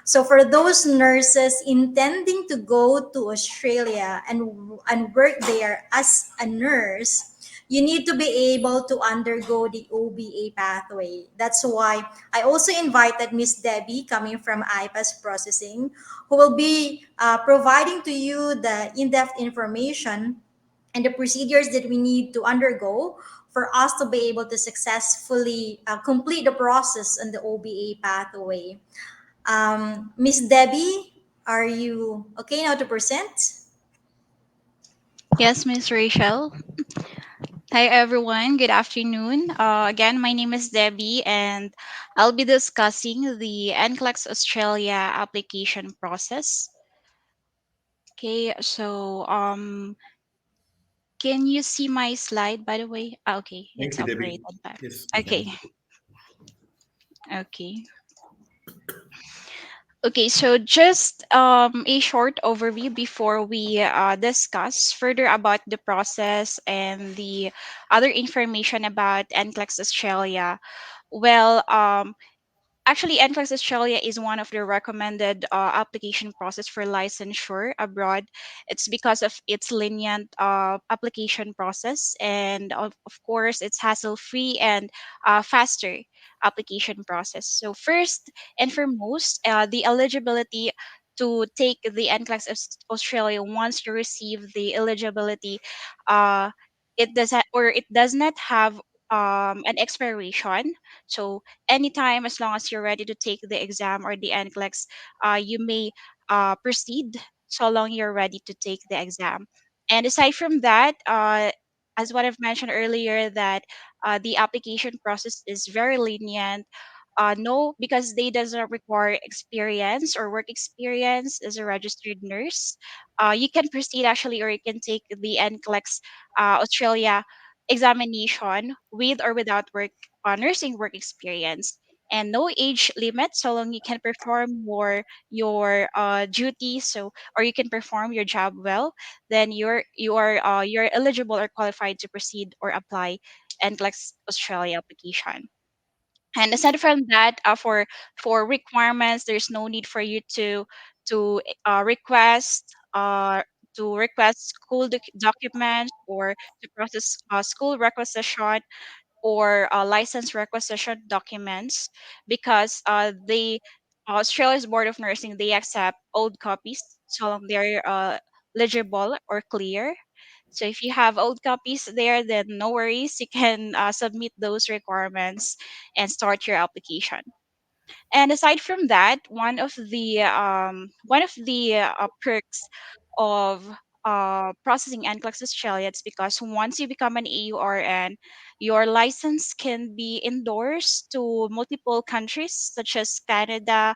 So for those nurses intending to go to Australia and work there as a nurse, you need to be able to undergo the OBA pathway. That's why I also invited Miss Debbie coming from IPAS Processing, who will be providing to you the in-depth information and the procedures that we need to undergo for us to be able to successfully complete the process on the OBA pathway. Miss Debbie, are you okay now to present? Yes, Miss Rachel. Hi, everyone. Good afternoon. Again, my name is Debbie, and I'll be discussing the NCLEX Australia application process. Okay, so can you see my slide, by the way? Okay, Thank it's you, Debbie. operated by. Yes, we Okay, can. okay. Okay, so just a short overview before we discuss further about the process and the other information about NCLEX Australia. Well, actually, NCLEX Australia is one of the recommended application process for licensure abroad. It's because of its lenient application process, and of course, it's hassle-free and faster application process. So first and foremost, the eligibility to take the NCLEX Australia, once you receive the eligibility, uh, it does not have an expiration. So anytime, as long as you're ready to take the exam or the NCLEX, you may proceed so long you're ready to take the exam. And aside from that, as what I've mentioned earlier, that the application process is very lenient. No, because they doesn't require experience or work experience as a registered nurse. You can proceed actually, or you can take the NCLEX Australia examination with or without nursing work experience, and no age limit so long you can perform your duties, so or you can perform your job well, then you're eligible or qualified to proceed or apply NCLEX Australia application. And aside from that, for requirements, there's no need for you to request school documents, or to process school requisition or license requisition documents, because the Australia's Board of Nursing, they accept old copies so long they're legible or clear. So if you have old copies there, then no worries, you can submit those requirements and start your application. And aside from that, one of the perks of processing NCLEX Australia, it's because once you become an AURN, your license can be endorsed to multiple countries such as Canada,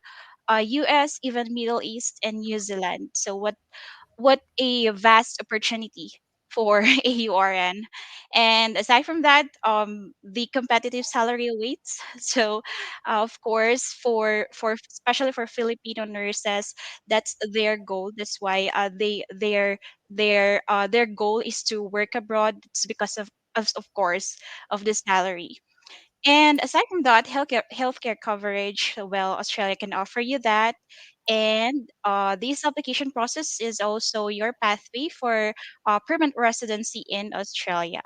US, even Middle East, and New Zealand. So what a vast opportunity for AURN. And aside from that, the competitive salary awaits. So, of course, for especially for Filipino nurses, that's their goal. That's why their goal is to work abroad. It's because of course of the salary. And aside from that, healthcare coverage, well, Australia can offer you that. And this application process is also your pathway for permanent residency in Australia.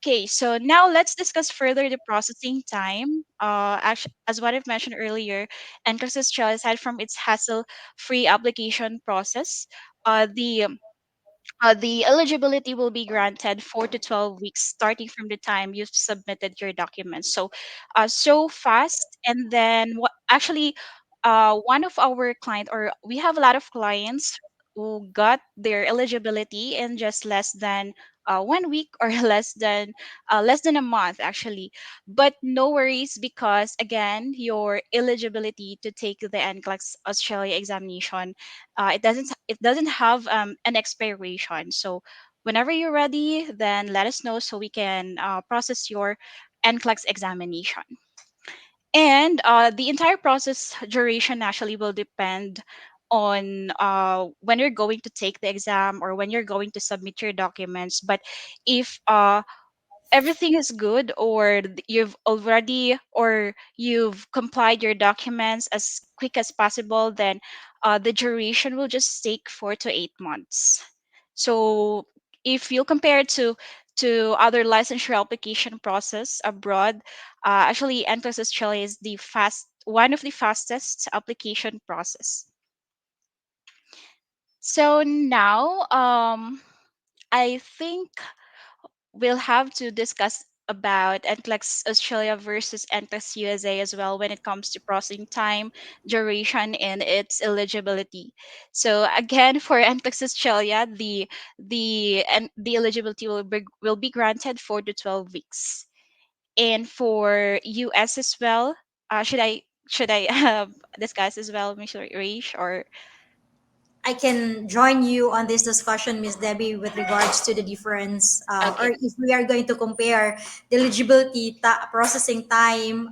Okay, so now let's discuss further the processing time. Actually, as what I've mentioned earlier, NCLEX Australia, aside from its hassle-free application process, the the eligibility will be granted 4 to 12 weeks starting from the time you've submitted your documents. So, so fast. And then what actually, one of our client, or we have a lot of clients who got their eligibility in just less than 1 week, or less than a month actually. But no worries, because again, your eligibility to take the NCLEX Australia examination, it doesn't have an expiration. So whenever you're ready, then let us know so we can process your NCLEX examination. And the entire process duration actually will depend on when you're going to take the exam or when you're going to submit your documents. But if everything is good, or you've complied your documents as quick as possible, then the duration will just take 4 to 8 months. So if you compare it to other licensure application process abroad, actually NCLEX Australia is the fast one of the fastest application process. So now, I think we'll have to discuss about NCLEX Australia versus NCLEX USA as well when it comes to processing time, duration, and its eligibility. So again, for NCLEX Australia, the eligibility will be granted 4 to 12 weeks, and for US as well, should I discuss as well, Mr. Reish, or I can join you on this discussion, Miss Debbie, with regards to the difference, or okay? if we are going to compare the eligibility processing time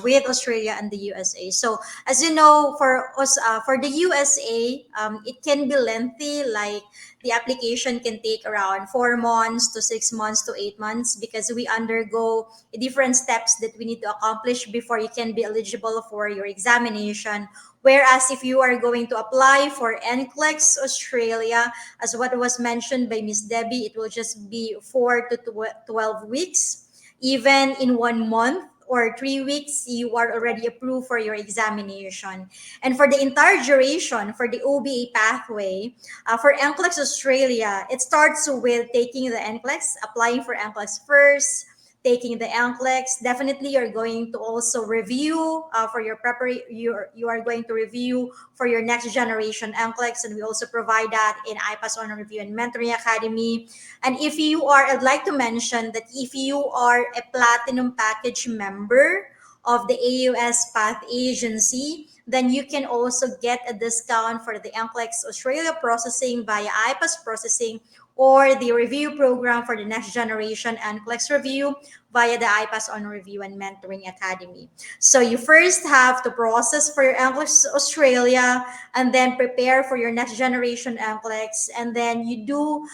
with Australia and the USA. So, as you know, for us, for the USA, it can be lengthy. Like the application can take around 4 months to 6 months to 8 months because we undergo different steps that we need to accomplish before you can be eligible for your examination. Whereas if you are going to apply for NCLEX Australia, as what was mentioned by Miss Debbie, it will just be 4 to 12 weeks. Even in 1 month or 3 weeks, you are already approved for your examination. And for the entire duration, for the OBA pathway, for NCLEX Australia, it starts with taking the NCLEX, applying for NCLEX first, taking the NCLEX. Definitely, you're going to also review for your preparation. You are going to review for your next generation NCLEX, and we also provide that in IPAS on Review and Mentoring Academy. And if you are, I'd like to mention that if you are a Platinum Package member of the AUS Path Agency, then you can also get a discount for the NCLEX Australia processing via IPAS processing or the review program for the next generation NCLEX review via the IPAS on Review and Mentoring Academy. So you first have to process for your NCLEX Australia and then prepare for your next generation NCLEX, and then you do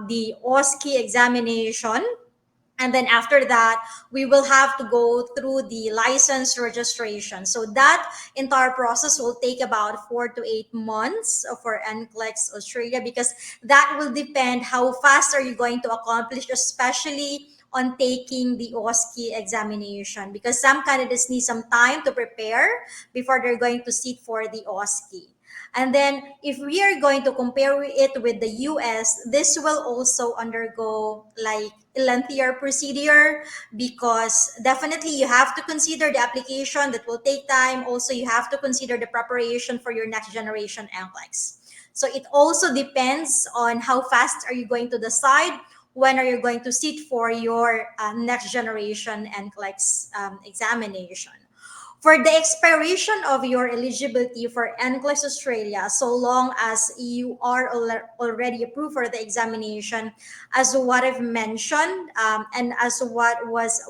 the OSCE examination, and then after that we will have to go through the license registration. So that entire process will take about 4 to 8 months for NCLEX Australia, because that will depend how fast are you going to accomplish, especially on taking the OSCE examination, because some candidates need some time to prepare before they're going to sit for the OSCE. And then if we are going to compare it with the US, this will also undergo like a lengthier procedure, because definitely you have to consider the application that will take time. Also, you have to consider the preparation for your next generation NCLEX. So it also depends on how fast are you going to decide when are you going to sit for your next generation NCLEX examination. For the expiration of your eligibility for NCLEX Australia, so long as you are already approved for the examination, as what I've mentioned, and as what was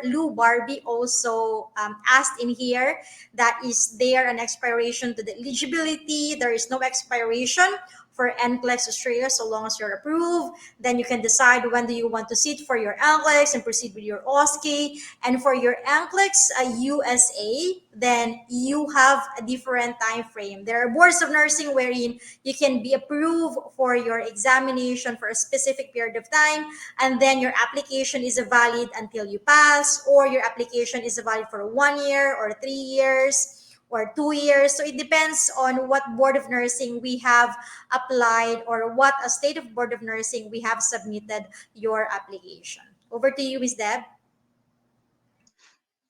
Lou Barbie also asked in here, that is there an expiration to the eligibility? There is no expiration for NCLEX Australia so long as you're approved. Then you can decide when do you want to sit for your NCLEX and proceed with your OSCE. And for your NCLEX USA, then you have a different time frame. There are boards of nursing wherein you can be approved for your examination for a specific period of time, and then your application is valid until you pass, or your application is valid for 1 year or 3 years or 2 years. So it depends on what board of nursing we have applied, or what a state of board of nursing we have submitted your application. Over to you, Ms. Deb.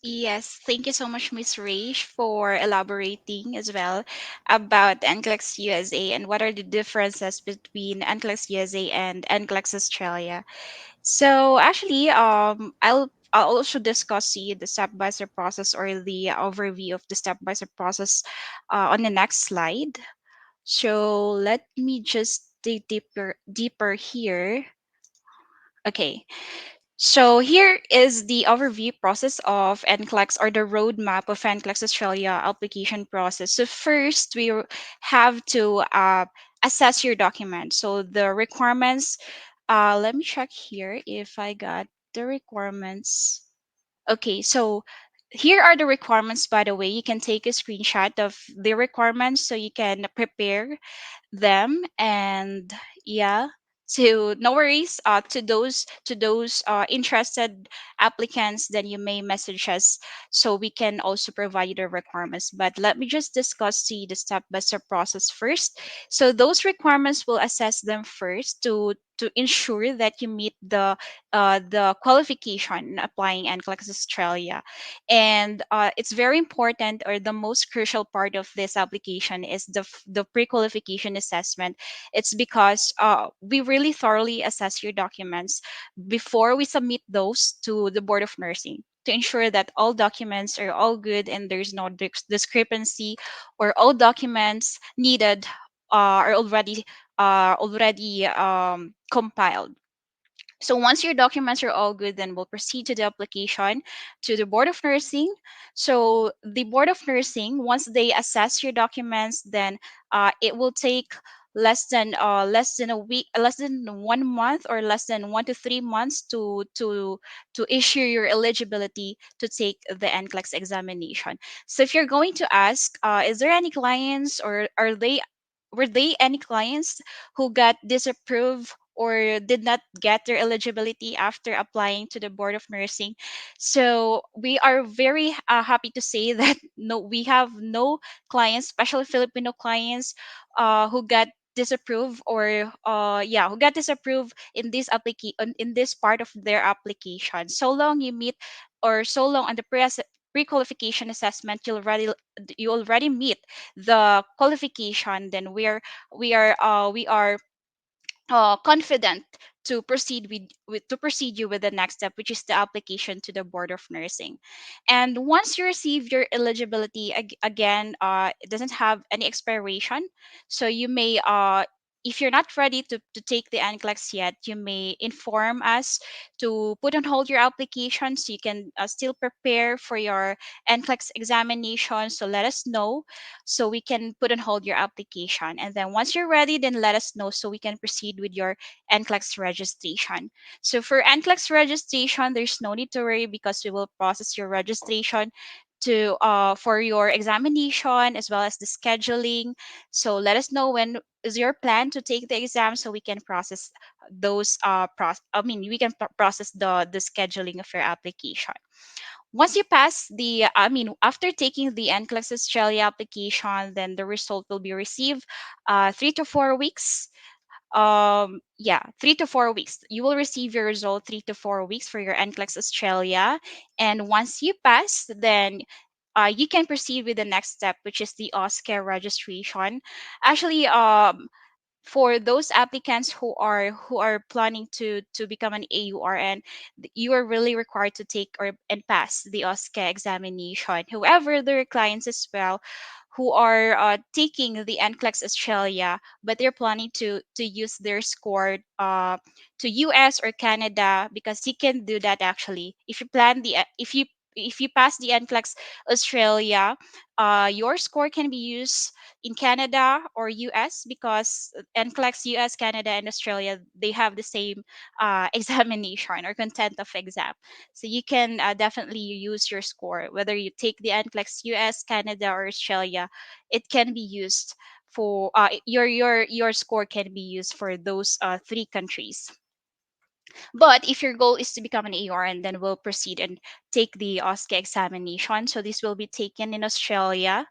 Yes, thank you so much, Miss Raish, for elaborating as well about NCLEX USA and what are the differences between NCLEX USA and NCLEX Australia. So actually, I'll also discuss the step-by-step process, or the overview of the step-by-step process on the next slide. So let me just dig deeper here. Okay. So here is the overview process of NCLEX, or the roadmap of NCLEX Australia application process. So first, have to assess your document. So the requirements. Let me check here if I got the requirements. Okay, so here are the requirements, by the way. You can take a screenshot of the requirements so you can prepare them. And yeah, so no worries, to those interested applicants, then you may message us so we can also provide you the requirements. But let me just discuss the step by step process first. So those requirements will assess them first to ensure that you meet the qualification in applying NCLEX Australia. And it's very important, or the most crucial part of this application is the pre-qualification assessment. It's because we really thoroughly assess your documents before we submit those to the board of nursing, to ensure that all documents are all good and there's no discrepancy, or all documents needed are already compiled. So once your documents are all good, then we'll proceed to the application to the Board of Nursing. So the Board of Nursing, once they assess your documents, then it will take less than a week, less than 1 month, or less than 1 to 3 months to issue your eligibility to take the NCLEX examination. So if you're going to ask, is there any clients, or are they were they any clients who got disapproved or did not get their eligibility after applying to the board of nursing? So we are very happy to say that no, we have no clients, especially Filipino clients, who got disapproved, or who got disapproved in this in this part of their application. So long you meet, or so long on the pre-qualification assessment you already meet the qualification, then we are confident to proceed to proceed you with the next step, which is the application to the board of nursing. And once you receive your eligibility, again, it doesn't have any expiration. So you may if you're not ready to take the NCLEX yet, you may inform us to put on hold your application so you can still prepare for your NCLEX examination. So let us know so we can put on hold your application. And then once you're ready, then let us know so we can proceed with your NCLEX registration. So for NCLEX registration, there's no need to worry because we will process your registration to for your examination as well as the scheduling. So let us know when is your plan to take the exam so we can process those we can process the scheduling of your application. Once you pass after taking the NCLEX Australia application, then the result will be received 3 to 4 weeks. 3 to 4 weeks. You will receive your result 3 to 4 weeks for your NCLEX Australia. And once you pass, then you can proceed with the next step, which is the OSCE registration. Actually, for those applicants who are planning to become an AURN, you are really required to take or and pass the OSCE examination. However, there are clients as well who are taking the NCLEX Australia, but they're planning to use their score to US or Canada, because you can do that actually. If you pass the NCLEX Australia, your score can be used in Canada or US, because NCLEX US, Canada, and Australia, they have the same examination or content of exam. So you can definitely use your score, whether you take the NCLEX US, Canada, or Australia. It can be used for your score can be used for those three countries. But if your goal is to become an ARN, then we'll proceed and take the OSCE examination. So this will be taken in Australia.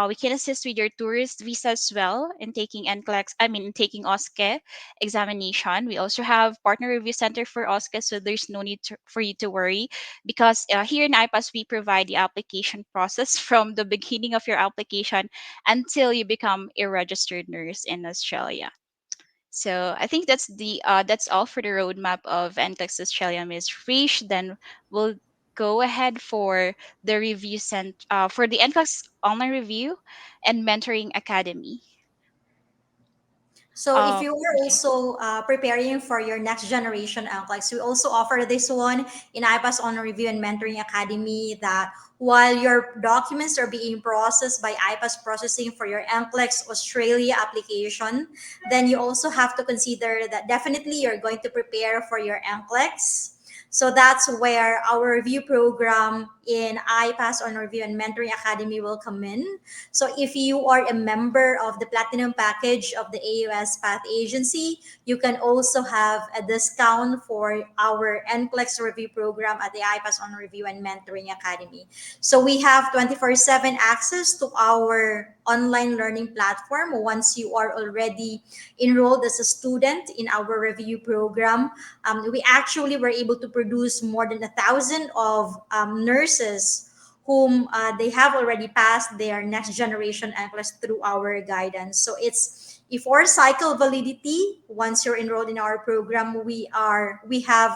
We can assist with your tourist visa as well in taking NCLEX, in taking OSCE examination. We also have partner review center for OSCE, so there's no need for you to worry, because here in IPAS we provide the application process from the beginning of your application until you become a registered nurse in Australia. So I think that's all for the roadmap of NCLEX Australia, Ms. Frisch. Then we'll go ahead for the review for the NCLEX online review and mentoring academy. So if you are Okay. also preparing for your next generation NCLEX, we also offer this one in IPAS on Review and Mentoring Academy, that while your documents are being processed by IPAS processing for your NCLEX Australia application, then you also have to consider that definitely you're going to prepare for your NCLEX. So that's where our review program in iPass on Review and Mentoring Academy will come in. So if you are a member of the Platinum package of the AUS Path Agency, you can also have a discount for our NCLEX review program at the iPass on Review and Mentoring Academy. So we have 24/7 access to our online learning platform once you are already enrolled as a student in our review program. We actually were able to produce more than 1,000 of nurses whom they have already passed their next generation NCLEX through our guidance. So it's a 4 cycle validity. Once you're enrolled in our program, we have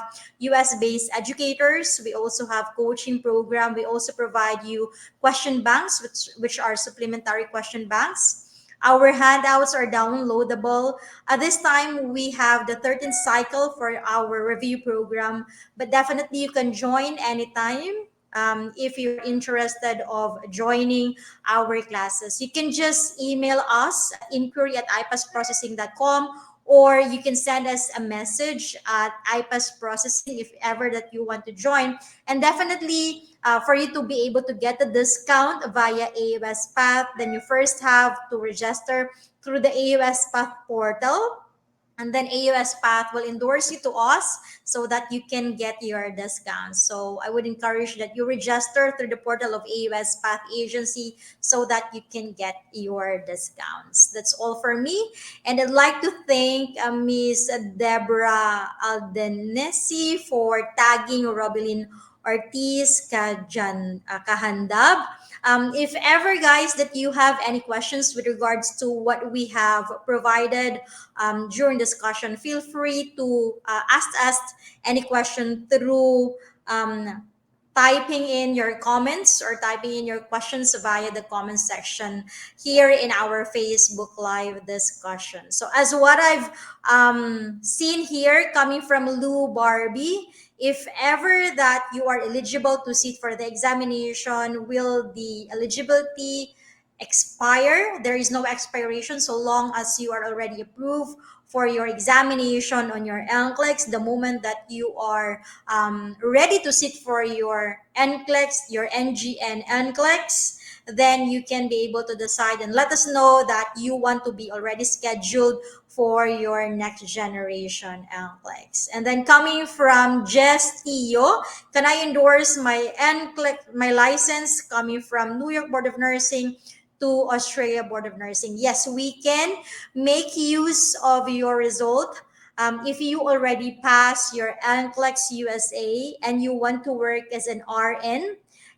US based educators. We also have coaching program. We also provide you question banks, which are supplementary question banks. Our handouts are downloadable. At this time, we have the 13th cycle for our review program, but definitely you can join anytime. If you're interested of joining our classes, you can just email us at inquiry@ipasprocessing.com, or you can send us a message at iPass Processing if ever that you want to join. And definitely, for you to be able to get the discount via AUS Path, then you first have to register through the AUS Path portal, and then AUS Path will endorse you to us so that you can get your discount. So I would encourage that you register through the portal of AUS Path Agency so that you can get your discounts. That's all for me. And I'd like to thank Ms. Deborah Aldenesi for tagging Robilin Ortiz Kahandab. If ever, guys, that you have any questions with regards to what we have provided during discussion, feel free to ask us any question through typing in your comments or typing in your questions via the comment section here in our Facebook Live discussion. So, as what I've seen here coming from Lou Barbie, if ever that you are eligible to sit for the examination, will the eligibility expire? There is no expiration so long as you are already approved for your examination on your NCLEX. The moment that you are ready to sit for your NCLEX, your NGN NCLEX, then you can be able to decide and let us know that you want to be already scheduled for your next generation NCLEX. And then coming from Jess Tio, can I endorse my NCLEX, my license coming from New York Board of Nursing to Australia Board of Nursing? Yes, we can make use of your result. If you already pass your NCLEX USA and you want to work as an RN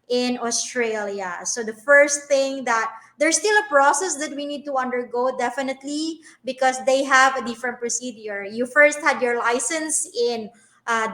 in Australia. So the first thing that there's still a process that we need to undergo, definitely, because they have a different procedure. You first had your license in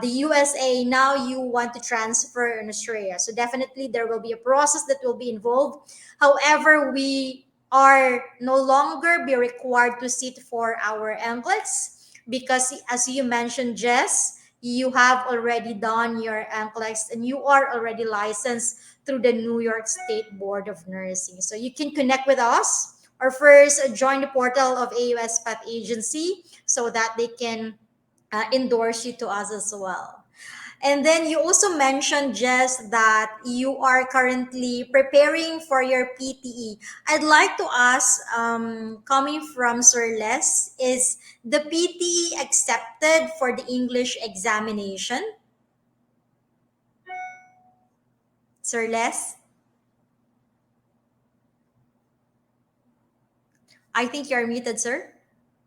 the USA, now you want to transfer in Australia. So definitely there will be a process that will be involved. However, we are no longer be required to sit for our NCLEX because, as you mentioned, Jess, you have already done your NCLEX and you are already licensed through the New York State Board of Nursing. So you can connect with us or first join the portal of AUS Path Agency so that they can endorse you to us as well. And then you also mentioned, Jess, that you are currently preparing for your PTE. I'd like to ask, coming from Sir Les, is the PTE accepted for the English examination? Sir Les? I think you're muted, sir.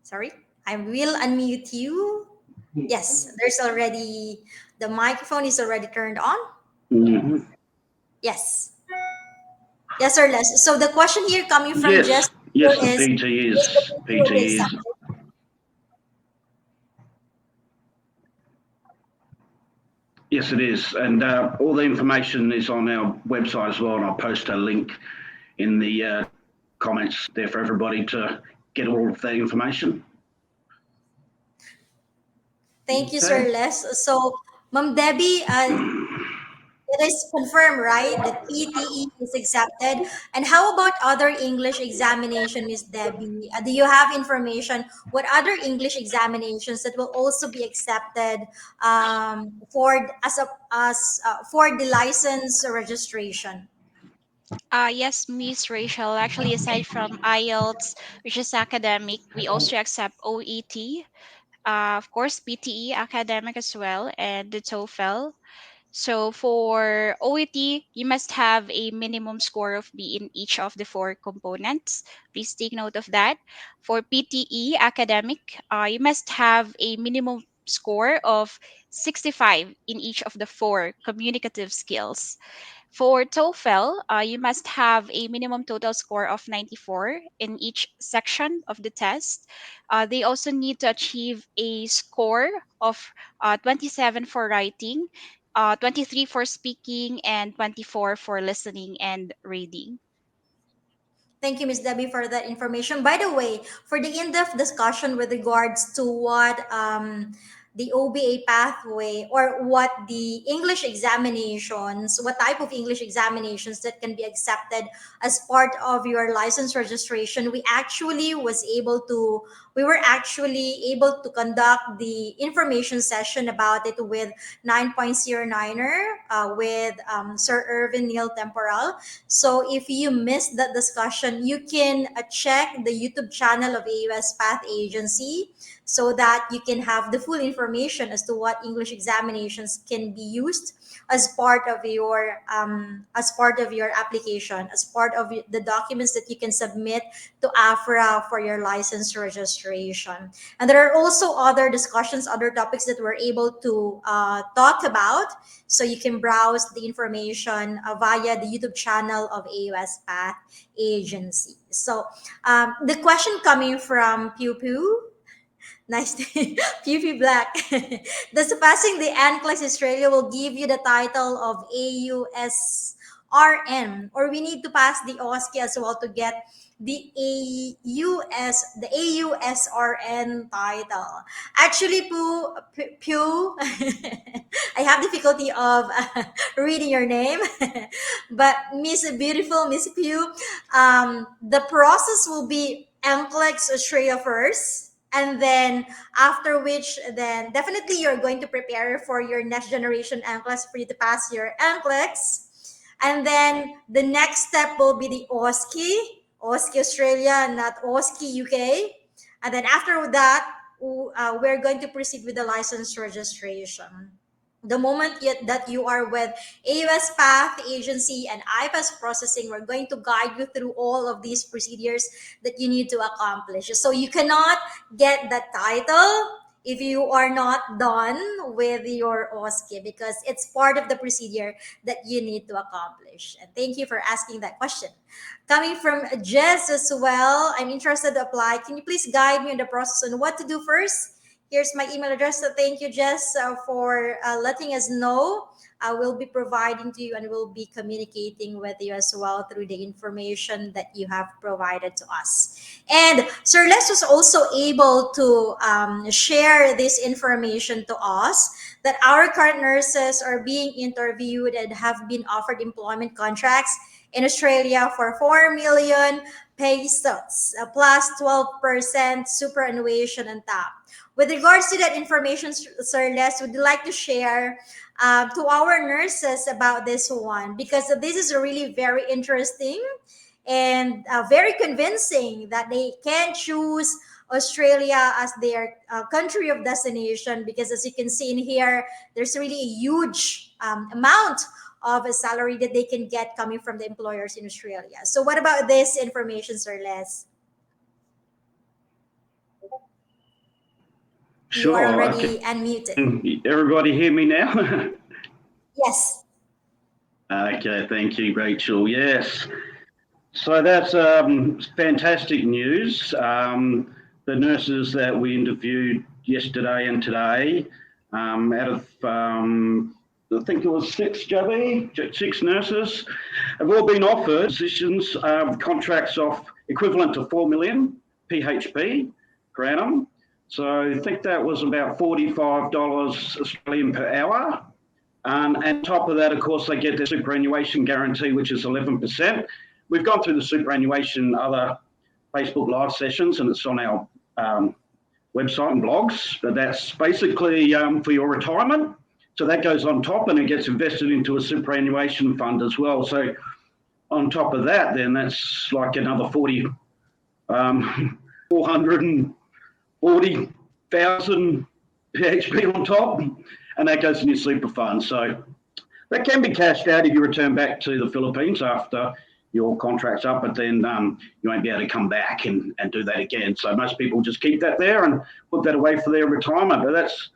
Sorry. I will unmute you. Yes, there's already, the microphone is already turned on. Mhm. Yes. Yes, sir, Les. So the question here coming from Yes, Jess yes, the is, PT is the is PTE will be PT is accepted? yes, it is, and all the information is on our website as well, and I'll post a link in the comments there for everybody to get all of that information. Thank you, Sir Okay. Les. So, Ma'am Debbie, It is confirmed, right, that PTE is accepted. And how about other English examination, Miss Debbie? Do you have information what other English examinations that will also be accepted for for the license registration? Yes, Miss Rachel. Actually, aside from IELTS, which is academic, we also accept OET, of course, PTE academic as well, and the TOEFL. So for OET, you must have a minimum score of B in each of the four components. Please take note of that. For PTE academic, you must have a minimum score of 65 in each of the four communicative skills. For TOEFL, you must have a minimum total score of 94 in each section of the test. They also need to achieve a score of 27 for writing, 23 for speaking, and 24 for listening and reading. Thank you, Miss Debbie, for that information. By the way, for the in-depth discussion with regards to what the OBA pathway or what the English examinations, what type of English examinations that can be accepted as part of your license registration, we were actually able to conduct the information session about it with 9.09er with Sir Irvin Neil Temporal. So if you missed that discussion, you can check the YouTube channel of AUS Path Agency so that you can have the full information as to what English examinations can be used as part of your application, as part of the documents that you can submit to AFRA for your license registration. And there are also other discussions, other topics that we're able to talk about, so you can browse the information via the YouTube channel of AUS Path Agency. So the question coming from Pew Pew. Nice to Pew Black. Does passing the NCLEX Australia will give you the title of AUSRN, or we need to pass the OSCE as well to get the AUSRN title? Actually, Pew, I have difficulty of reading your name, but Miss Beautiful Miss Pew, the process will be NCLEX Australia first, and then after which then definitely you're going to prepare for your next generation NCLEX for you to pass your NCLEX, and then the next step will be the OSCE Australia, not OSCE UK. And then after that, we're going to proceed with the license registration. The moment that you are with AUS Path Agency and IPAS processing, we're going to guide you through all of these procedures that you need to accomplish. So you cannot get that title if you are not done with your OSCE, because it's part of the procedure that you need to accomplish. And thank you for asking that question. Coming from Jess as well, I'm interested to apply. Can you please guide me in the process on what to do first? Here's my email address. So thank you, Jess, for letting us know. I will be providing to you and will be communicating with you as well through the information that you have provided to us. And Sir Les was also able to share this information to us that our current nurses are being interviewed and have been offered employment contracts in Australia for 4 million pesos plus 12% superannuation on top. With regards to that information, Sir Les, would you like to share to our nurses about this one? Because this is really very interesting and very convincing that they can choose Australia as their country of destination, because as you can see in here, there's really a huge amount of a salary that they can get coming from the employers in Australia. So what about this information, Sir Les? You are Sure. already unmuted. Can everybody hear me now? Yes. Okay, thank you, Rachel. Yes. So that's fantastic news. The nurses that we interviewed yesterday and today, out of I think it was six nurses, have all been offered positions, contracts of equivalent to 4 million PHP per annum. So I think that was about $45 Australian per hour. And on top of that, of course, they get their superannuation guarantee, which is 11%. We've gone through the superannuation other Facebook Live sessions, and it's on our website and blogs. But that's basically for your retirement. So that goes on top, and it gets invested into a superannuation fund as well. So on top of that, then that's like another 440,000 PHP on top, and that goes in your super fund. So that can be cashed out if you return back to the Philippines after your contract's up, but then you won't be able to come back and do that again. So most people just keep that there and put that away for their retirement. But that's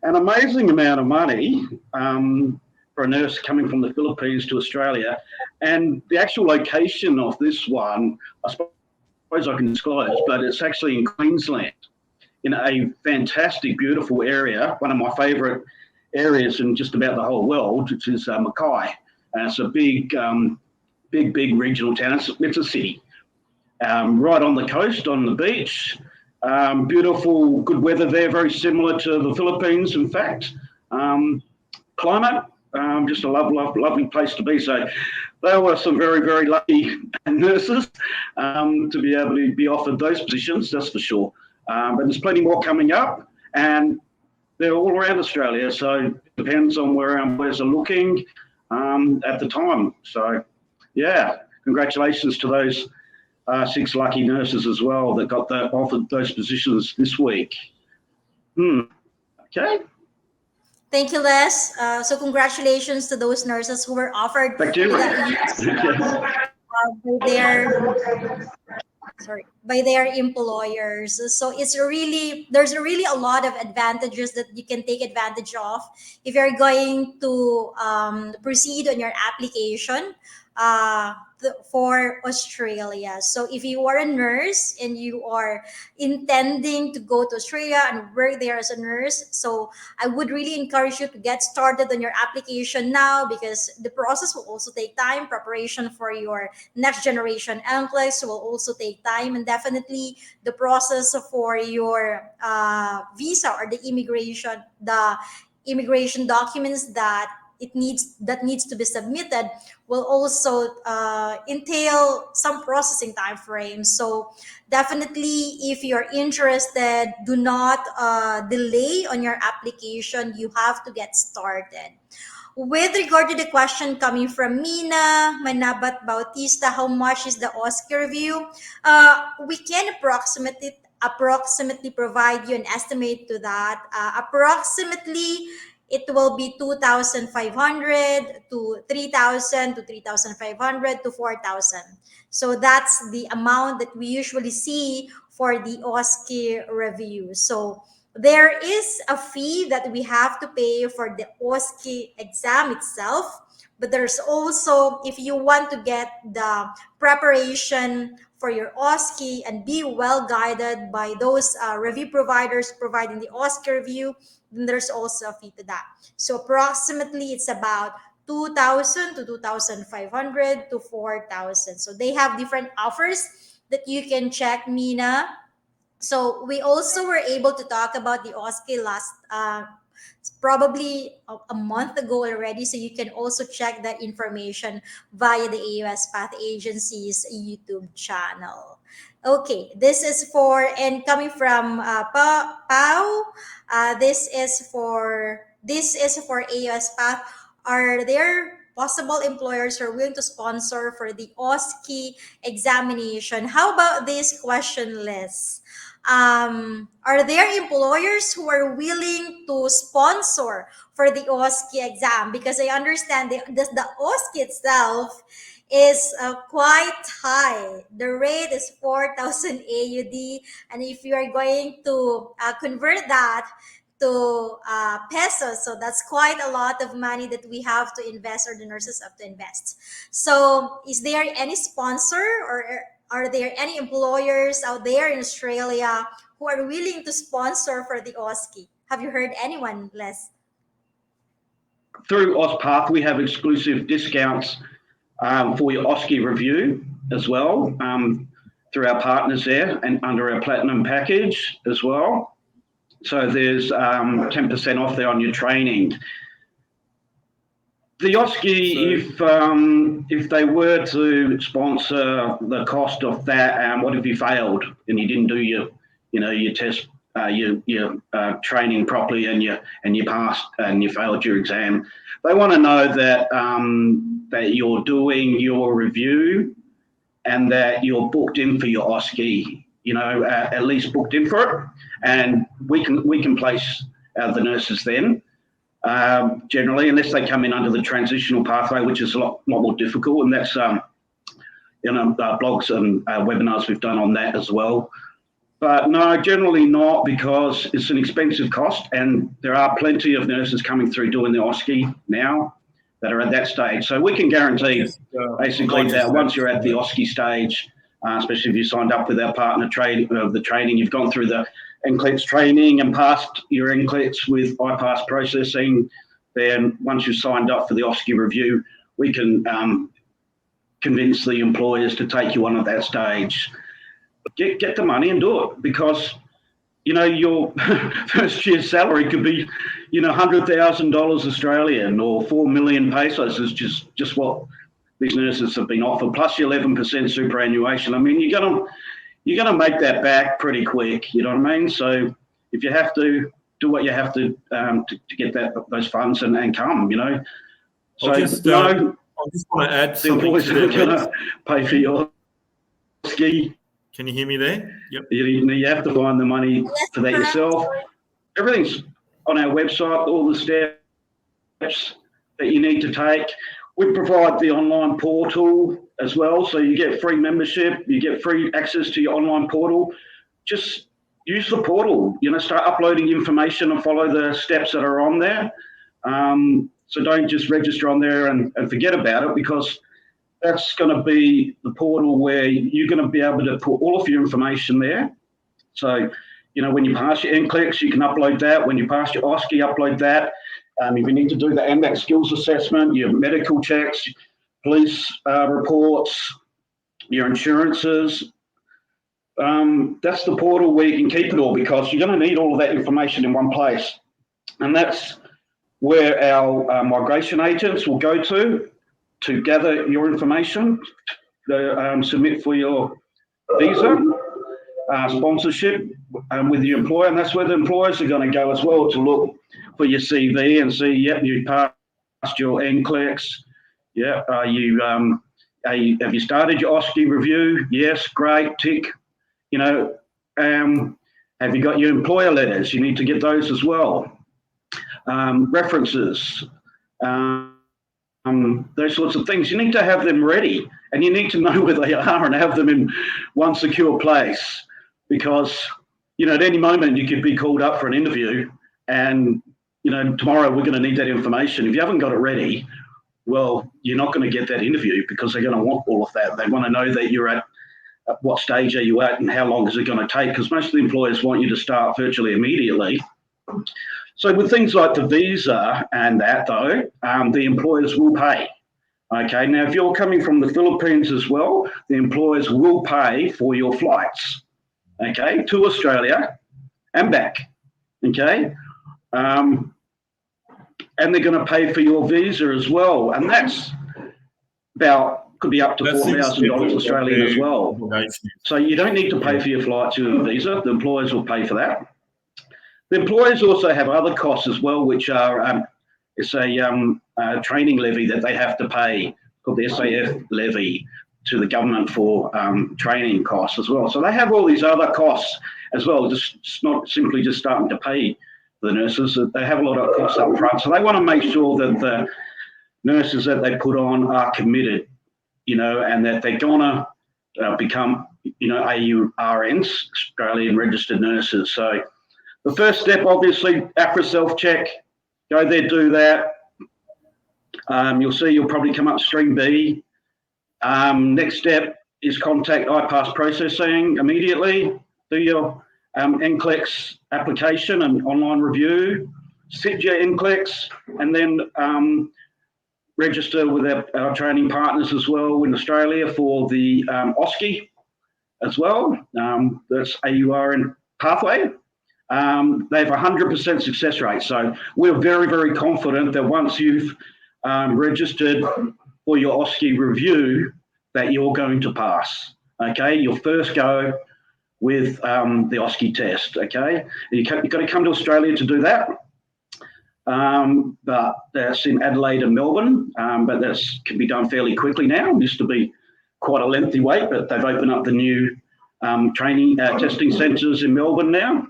an amazing amount of money for a nurse coming from the Philippines to Australia. And the actual location of this one, I suppose I can disclose, but it's actually in Queensland, in a fantastic, beautiful area, one of my favourite areas in just about the whole world, which is Mackay. And it's a big regional town. It's a city, right on the coast, on the beach. Beautiful, good weather there, very similar to the Philippines, in fact. Climate, just a lovely place to be. So they were some very, very lucky nurses to be able to be offered those positions, that's for sure. But there's plenty more coming up, and they're all around Australia. So it depends on where our employers are looking at the time. So, yeah, congratulations to those 6 lucky nurses as well that got offered those positions this week. Okay. Thank you, Les. So congratulations to those nurses who were offered Back to you. by their employers. So there's really a lot of advantages that you can take advantage of if you're going to proceed on your application for Australia. So if you are a nurse and you are intending to go to Australia and work there as a nurse, so I would really encourage you to get started on your application now, because the process will also take time. Preparation for your next generation NCLEX will also take time, and definitely the process for your visa or the immigration documents that needs to be submitted will also entail some processing time frame. So definitely, if you're interested, do not delay on your application. You have to get started. With regard to the question coming from Mina Manabat Bautista, how much is the OSCE review? We can approximately provide you an estimate to that. Approximately, it will be 2,500 to 3,000 to 3,500 to 4,000. So that's the amount that we usually see for the OSCE review. So there is a fee that we have to pay for the OSCE exam itself, but there's also, if you want to get the preparation for your OSCE and be well guided by those review providers providing the OSCE review, then there's also a fee to that. So approximately it's about 2,000 to 2,500 to 4,000. So they have different offers that you can check, Mina. So we also were able to talk about the OSCE last probably a month ago already. So you can also check that information via the AUS Path Agency's YouTube channel. Okay, this is for, and coming from Pau, this is for AUS Path. Are there possible employers who are willing to sponsor for the OSCE examination? How about this question, Liz? Are there employers who are willing to sponsor for the OSCE exam? Because I understand the OSCE itself is quite high. The rate is 4,000 AUD. And if you are going to convert that to pesos, so that's quite a lot of money that we have to invest, or the nurses have to invest. So is there any sponsor, or are there any employers out there in Australia who are willing to sponsor for the OSCE? Have you heard anyone, Les? Through OzPath, we have exclusive discounts for your OSCE review as well, through our partners there and under our Platinum package as well. So there's 10% off there on your training. The OSCE, if they were to sponsor the cost of that, what if you failed and you didn't do your test, your training properly, and you passed and you failed your exam? They want to know that that you're doing your review and that you're booked in for your OSCE. At least booked in for it, and we can place the nurses then. Generally, unless they come in under the transitional pathway, which is a lot more difficult, and that's blogs and webinars we've done on that as well. But no, generally not, because it's an expensive cost, and there are plenty of nurses coming through doing the OSCE now that are at that stage. So we can guarantee basically that once you're at the OSCE stage, especially if you signed up with our partner the training, you've gone through the NCLEX training and passed your NCLEX with iPass processing, then once you've signed up for the OSCE review, we can convince the employers to take you on at that stage. Get the money and do it, because your first year's salary could be $100,000 Australian, or 4 million pesos is just what these nurses have been offered, plus your 11% superannuation. I mean, you're gonna make that back pretty quick. You know what I mean? So if you have to do what you have to get those funds and come, So I just want to add the something employees to are that. going to pay for your ski. Can you hear me there? Yep. You have to find the money for that yourself. Everything's on our website, all the steps that you need to take. We provide the online portal as well, so you get free membership, you get free access to your online portal. Just use the portal, start uploading information and follow the steps that are on there. So don't just register on there and forget about it, because that's going to be the portal where you're going to be able to put all of your information there. So, when you pass your NCLEX, you can upload that. When you pass your OSCE, upload that. If you need to do the AMBAC skills assessment, your medical checks, police reports, your insurances, that's the portal where you can keep it all, because you're going to need all of that information in one place. And that's where our migration agents will go to gather your information, submit for your visa, sponsorship with your employer, and that's where the employers are going to go as well, to look for your CV and see, yep, you passed your NCLEX. Yeah, have you started your OSCE review? Yes, great, tick. Have you got your employer letters? You need to get those as well. References. Those sorts of things. You need to have them ready, and you need to know where they are and have them in one secure place, because at any moment you could be called up for an interview, and tomorrow we're going to need that information. If you haven't got it ready, well, you're not going to get that interview, because they're going to want all of that. They want to know that you're at what stage are you at and how long is it going to take, because most of the employers want you to start virtually immediately. So with things like the visa and that, though, the employers will pay. Okay, now if you're coming from the Philippines as well, the employers will pay for your flights, okay, to Australia and back, okay? And they're going to pay for your visa as well, and that's could be up to $4,000 Australian as well. So you don't need to pay for your flights or your visa. The employers will pay for that. The employers also have other costs as well, which are it's a training levy that they have to pay, called the SAF levy, to the government for training costs as well. So they have all these other costs as well. It's not simply just starting to pay the nurses. They have a lot of costs up front. So they want to make sure that the nurses that they put on are committed, and that they're gonna become, AURNs, Australian Registered Nurses. So the first step, obviously, APRA self-check. Go there, do that. You'll see you'll probably come up stream B. Next step is contact iPass processing immediately. Do your NCLEX application and online review. Sit your NCLEX, and then register with our training partners as well in Australia for the OSCE as well. That's AURN pathway. They have 100% success rate. So we're very, very confident that once you've registered for your OSCE review that you're going to pass. Okay, your first go with the OSCE test. Okay, you've got to come to Australia to do that. But that's in Adelaide and Melbourne, but that can be done fairly quickly now. It used to be quite a lengthy wait, but they've opened up the new training testing centres in Melbourne now.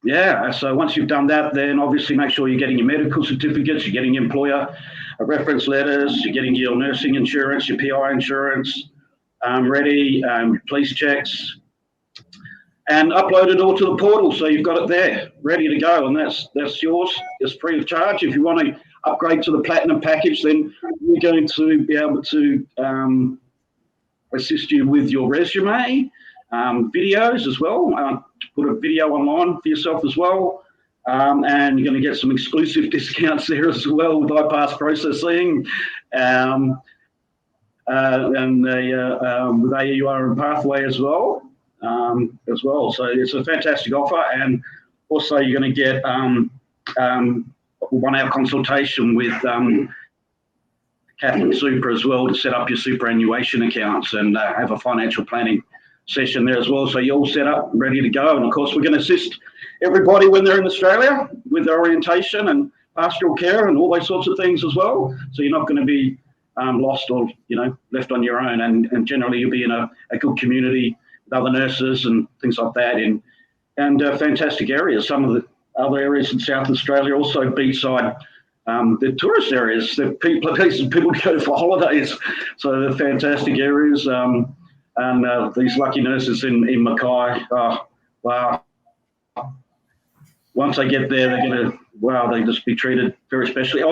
Yeah, so once you've done that, then obviously make sure you're getting your medical certificates, you're getting employer reference letters, you're getting your nursing insurance, your PI insurance ready, police checks, and upload it all to the portal. So you've got it there, ready to go, and that's yours. It's free of charge. If you want to upgrade to the platinum package, then we're going to be able to assist you with your resume, videos as well, to put a video online for yourself as well. And you're going to get some exclusive discounts there as well with bypass processing, and with AUR and Pathway as well. So it's a fantastic offer, and also you're going to get 1-hour consultation with Catholic Super as well to set up your superannuation accounts and have a financial planning session there as well. So you're all set up, ready to go. And of course, we're going to assist everybody when they're in Australia with their orientation and pastoral care and all those sorts of things as well. So you're not going to be lost or left on your own. And generally, you'll be in a good community with other nurses and things like that and fantastic areas. Some of the other areas in South Australia also beachside. The tourist areas, the places people go for holidays. So they're fantastic areas. And these lucky nurses in Mackay, wow. Once they get there, they're going to, they just be treated very specially.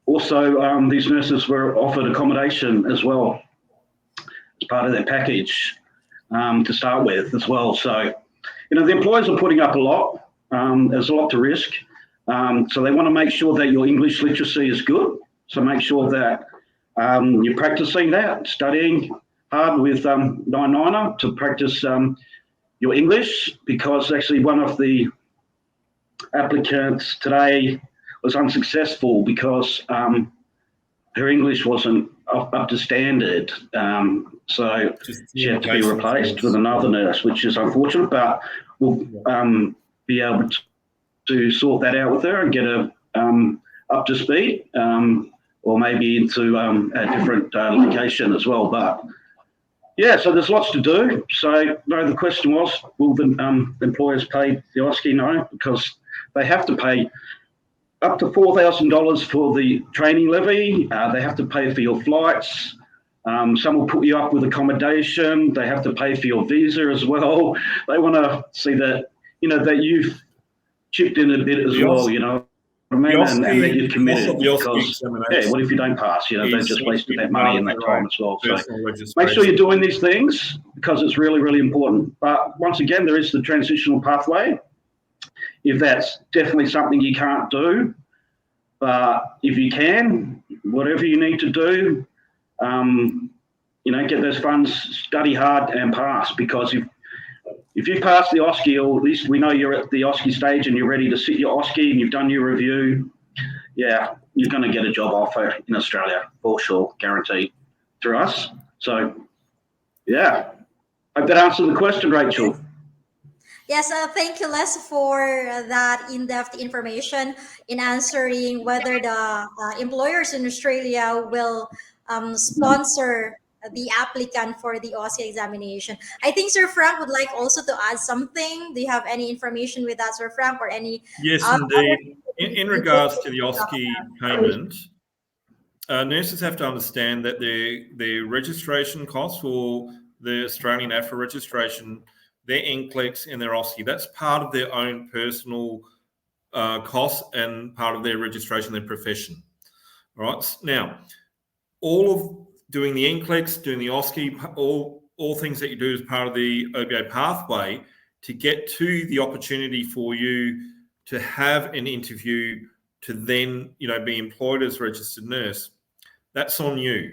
Also, these nurses were offered accommodation as well as part of their package to start with as well. So, the employers are putting up a lot. There's a lot to risk. So they want to make sure that your English literacy is good. So make sure that you're practicing that, studying hard with 99er to practice your English, because actually one of the applicants today was unsuccessful because her English wasn't up to standard. So she had to be replaced with another nurse, which is unfortunate, but we'll be able to sort that out with her and get her up to speed, or maybe into a different location as well. But yeah, so there's lots to do. So no, the question was, will the employers pay the OSCE? No, because they have to pay up to $4,000 for the training levy. They have to pay for your flights. Some will put you up with accommodation. They have to pay for your visa as well. They want to see that, that you've chipped in a bit as well, what I mean, and that you've committed. Because, what if you don't pass? They just wasted that money and that time as well. So make sure you're doing these things, because it's really, really important. But once again, there is the transitional pathway. If that's definitely something you can't do, but if you can, whatever you need to do, get those funds, study hard and pass, because if you pass the OSCE, or at least we know you're at the OSCE stage and you're ready to sit your OSCE and you've done your review, you're going to get a job offer in Australia for sure, guaranteed, through us. So, hope that answered the question, Rachel. Yes, thank you, Les, for that in-depth information in answering whether the employers in Australia will sponsor the applicant for the OSCE examination. I think Sir Frank would like also to add something. Do you have any information with that, Sir Frank, or any? Yes, indeed. In regards to the OSCE payment, nurses have to understand that their registration costs for the Australian AFRA registration, their NCLEX and their OSCE, that's part of their own personal costs and part of their registration, their profession. All right. Now, all of doing the NCLEX, doing the OSCE, all things that you do as part of the OBA pathway to get to the opportunity for you to have an interview to then, be employed as a registered nurse, that's on you.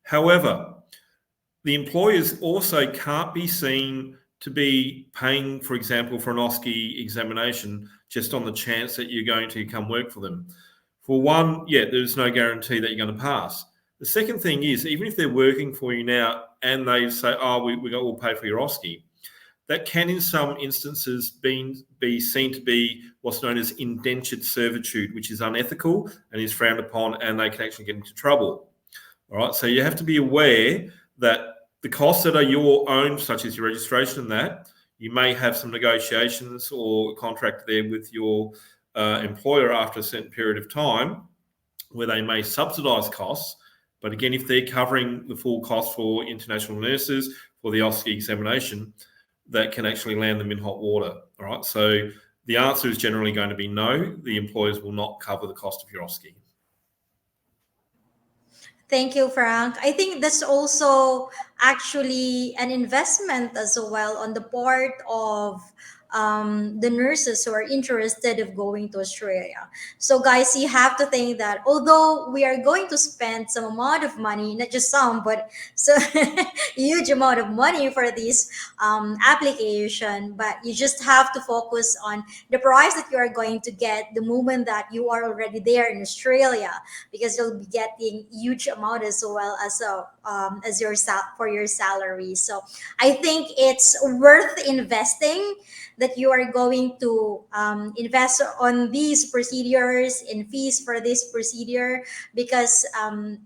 However, the employers also can't be seen to be paying, for example, for an OSCE examination just on the chance that you're going to come work for them. For one, yeah, there's no guarantee that you're going to pass. The second thing is, even if they're working for you now and they say, oh, we'll pay for your OSCE, that can in some instances be seen to be what's known as indentured servitude, which is unethical and is frowned upon, and they can actually get into trouble. All right, so you have to be aware that the costs that are your own, such as your registration and that, you may have some negotiations or a contract there with your employer after a certain period of time where they may subsidise costs. But again, if they're covering the full cost for international nurses for the OSCE examination, that can actually land them in hot water. All right, so the answer is generally going to be no. The employers will not cover the cost of your OSCE. Thank you, Frank. I think that's also actually an investment as well on the part of the nurses who are interested of going to Australia. So, guys, you have to think that although we are going to spend some amount of money, not just some, but so huge amount of money for this application, but you just have to focus on the price that you are going to get the moment that you are already there in Australia, because you'll be getting huge amount as well as for your salary. So I think it's worth investing that you are going to invest on these procedures in fees for this procedure, because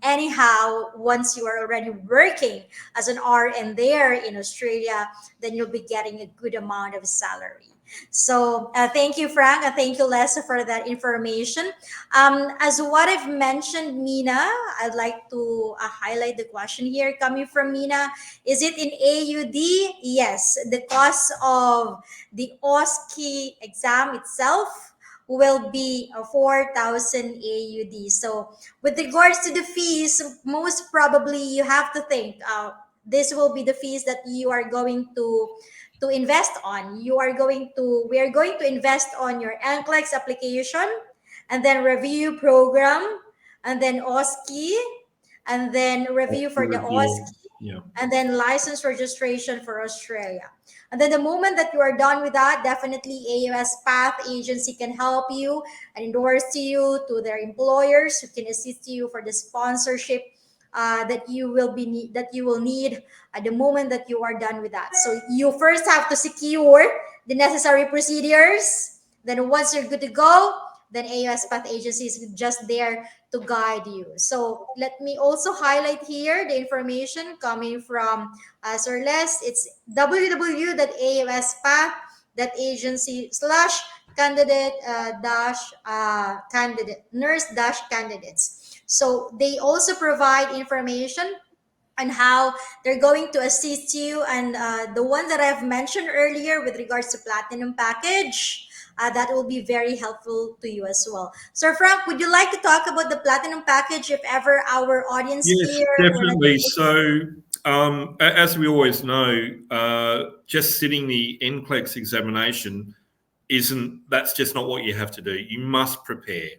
anyhow, once you are already working as an RN there in Australia, then you'll be getting a good amount of salary. So thank you, Frank, and thank you, Lesa, for that information. As what I've mentioned, Mina, I'd like to highlight the question here coming from Mina. Is it in AUD? Yes, the cost of the OSCE exam itself will be 4,000 AUD. So with regards to the fees, most probably you have to think this will be the fees that you are going to invest on. We are going to invest on your NCLEX application, and then review program, and then OSCE, and then review for the Review. OSCE, Yeah. and then license registration for Australia. And then the moment that you are done with that, definitely AUS Path Agency can help you and endorse you to their employers who can assist you for the sponsorship that you will need at the moment that you are done with that. So you first have to secure the necessary procedures. Then once you're good to go, then AUS Path Agency is just there to guide you. So let me also highlight here the information coming from Sir Les. It's www.auspath.agency/candidate candidate nurse candidates. So they also provide information on how they're going to assist you, and the one that I've mentioned earlier with regards to platinum package, that will be very helpful to you as well. Sir Frank, would you like to talk about the platinum package if ever our audience Yes, here were not definitely. able So, as we always know, just sitting the NCLEX examination that's just not what you have to do. You must prepare.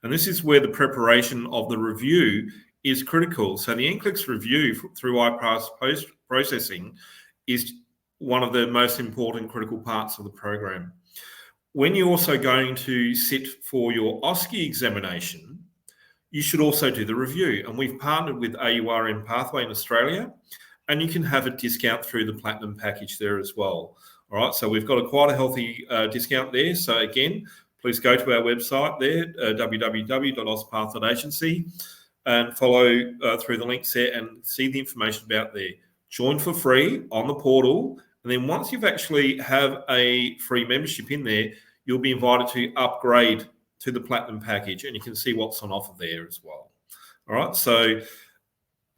And this is where the preparation of the review is critical. So the NCLEX review through iPass processing is one of the most important critical parts of the program. When you're also going to sit for your OSCE examination, you should also do the review. And we've partnered with AURN Pathway in Australia, and you can have a discount through the Platinum package there as well. All right, so we've got quite a healthy discount there. So again, please go to our website there, www.auspath.agency, and follow through the links there and see the information about there. Join for free on the portal, and then once you've actually have a free membership in there, you'll be invited to upgrade to the Platinum package, and you can see what's on offer there as well. All right, so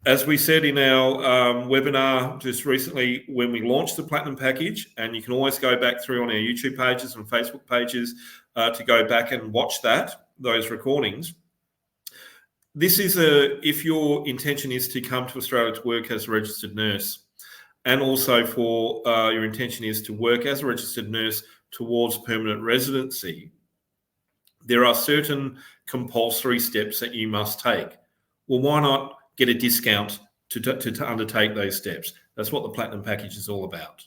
as we said in our webinar just recently, when we launched the Platinum package, and you can always go back through on our YouTube pages and Facebook pages to go back and watch those recordings. This is if your intention is to come to Australia to work as a registered nurse, and also for your intention is to work as a registered nurse towards permanent residency, there are certain compulsory steps that you must take. Well, why not get a discount to undertake those steps? That's what the Platinum package is all about.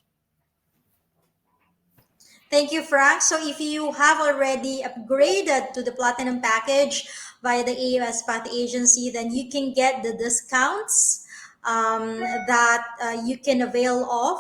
Thank you, Frank. So if you have already upgraded to the platinum package via the AUS Path Agency, then you can get the discounts that you can avail of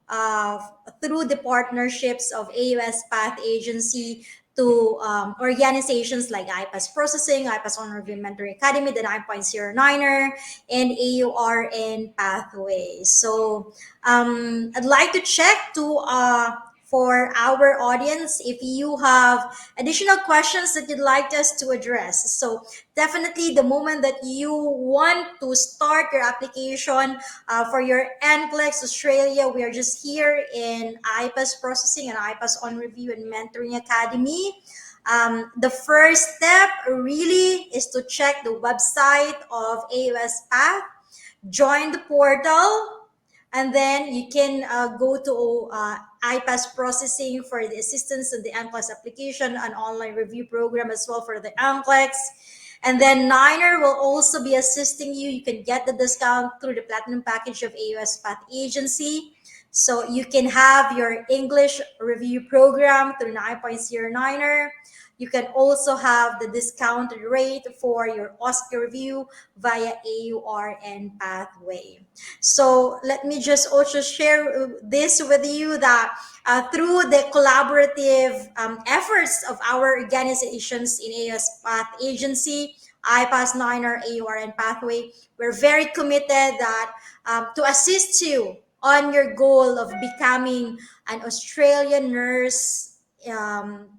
uh, through the partnerships of AUS Path Agency to organizations like IPAS Processing, IPAS On Review Mentoring Academy, the 9.09er, and AURN Pathways. So I'd like to check to for our audience if you have additional questions that you'd like us to address. So definitely the moment that you want to start your application for your NCLEX Australia, we are just here in IPAS Processing and IPAS On Review and Mentoring Academy. The first step really is to check the website of AUS Path, join the portal, and then you can go to iPass processing for the assistance in the NCLEX application, an online review program as well for the NCLEX. And then Niner will also be assisting you. You can get the discount through the platinum package of AUS Path Agency. So you can have your English review program through 9.09er. You can also have the discounted rate for your OSCE review via AURN pathway. So let me just also share this with you that through the collaborative efforts of our organizations in AUS Path Agency, IPAS 9R, AURN pathway, we're very committed that to assist you on your goal of becoming an Australian nurse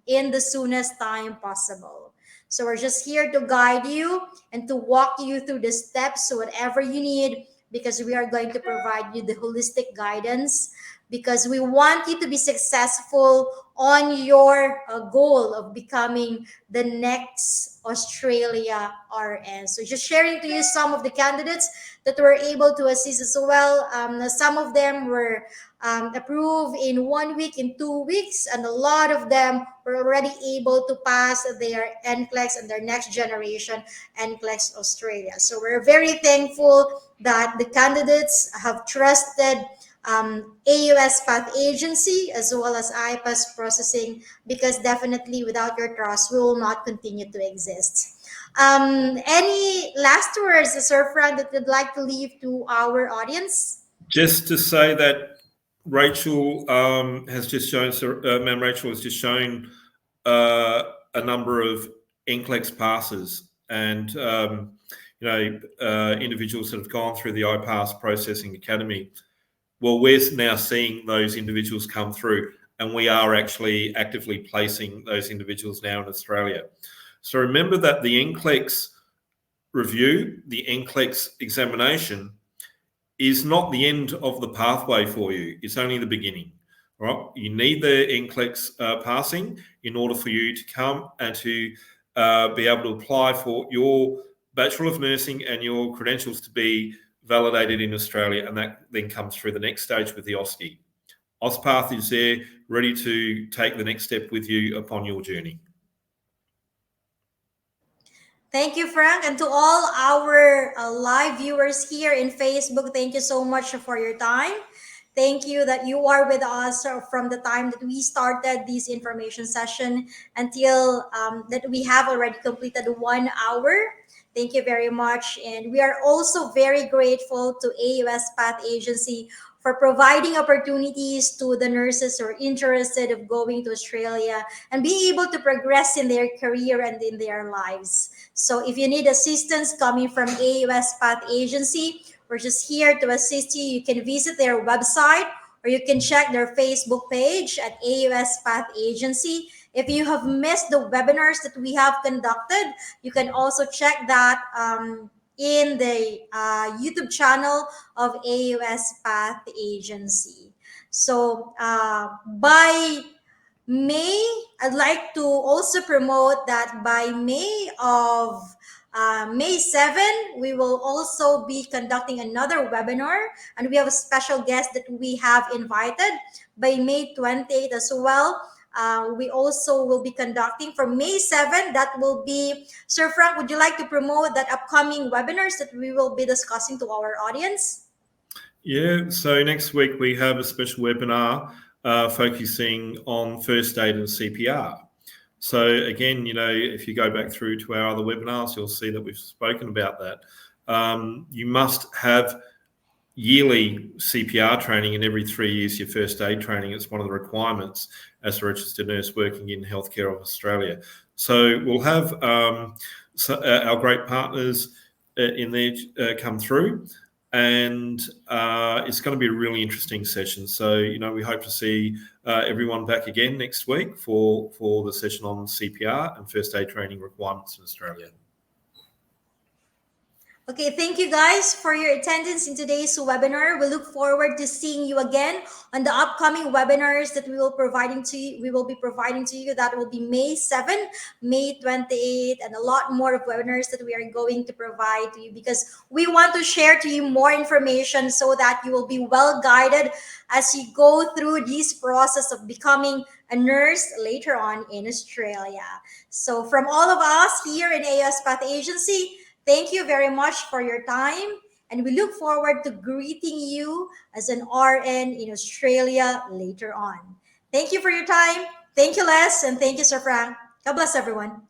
in the soonest time possible. So we're just here to guide you and to walk you through the steps, so whatever you need, because we are going to provide you the holistic guidance, because we want you to be successful on your goal of becoming the next Australia RN. So just sharing to you some of the candidates that were able to assist as well. Some of them were approved in 1 week, in 2 weeks, and a lot of them were already able to pass their NCLEX and their next generation NCLEX Australia. So we're very thankful that the candidates have trusted AUS Path Agency as well as IPAS Processing, because definitely without your trust, we will not continue to exist. Any last words, Sir Frank, that you'd like to leave to our audience? Just to say that Rachel has just shown, Ma'am Rachel has just shown a number of NCLEX passes, and individuals that have gone through the iPass Processing Academy. Well, we're now seeing those individuals come through, and we are actually actively placing those individuals now in Australia. So remember that the NCLEX review, the NCLEX examination, is not the end of the pathway for you. It's only the beginning. Right? You need the NCLEX passing in order for you to come and to be able to apply for your Bachelor of Nursing and your credentials to be validated in Australia, and that then comes through the next stage with the OSCE. AusPath is there, ready to take the next step with you upon your journey. Thank you, Frank. And to all our live viewers here in Facebook, thank you so much for your time. Thank you that you are with us from the time that we started this information session until that we have already completed 1 hour. Thank you very much. And we are also very grateful to AUS Path Agency for providing opportunities to the nurses who are interested of going to Australia and being able to progress in their career and in their lives. So if you need assistance coming from AUS Path Agency, we're just here to assist you. You can visit their website or you can check their Facebook page at AUS Path Agency. If you have missed the webinars that we have conducted, you can also check that in the YouTube channel of AUS Path Agency. So by May, I'd like to also promote that by May 7, we will also be conducting another webinar, and we have a special guest that we have invited by May 28 as well. We also will be conducting from May 7. That will be, Sir Frank, would you like to promote that upcoming webinars that we will be discussing to our audience? Yeah, so next week we have a special webinar focusing on first aid and CPR. So again, if you go back through to our other webinars, you'll see that we've spoken about that. You must have yearly CPR training, and every 3 years your first aid training. It's one of the requirements as a registered nurse working in Healthcare of Australia. So we'll have our great partners in there come through, and it's going to be a really interesting session. So we hope to see everyone back again next week for the session on CPR and first aid training requirements in Australia. Okay, thank you guys for your attendance in today's webinar. We look forward to seeing you again on the upcoming webinars that we will be providing to you. That will be May 7, May 28, and a lot more of webinars that we are going to provide to you, because we want to share to you more information so that you will be well guided as you go through this process of becoming a nurse later on in Australia. So from all of us here in AOS Path Agency, thank you very much for your time, and we look forward to greeting you as an RN in Australia later on. Thank you for your time. Thank you, Les, and thank you, Sir Frank. God bless everyone.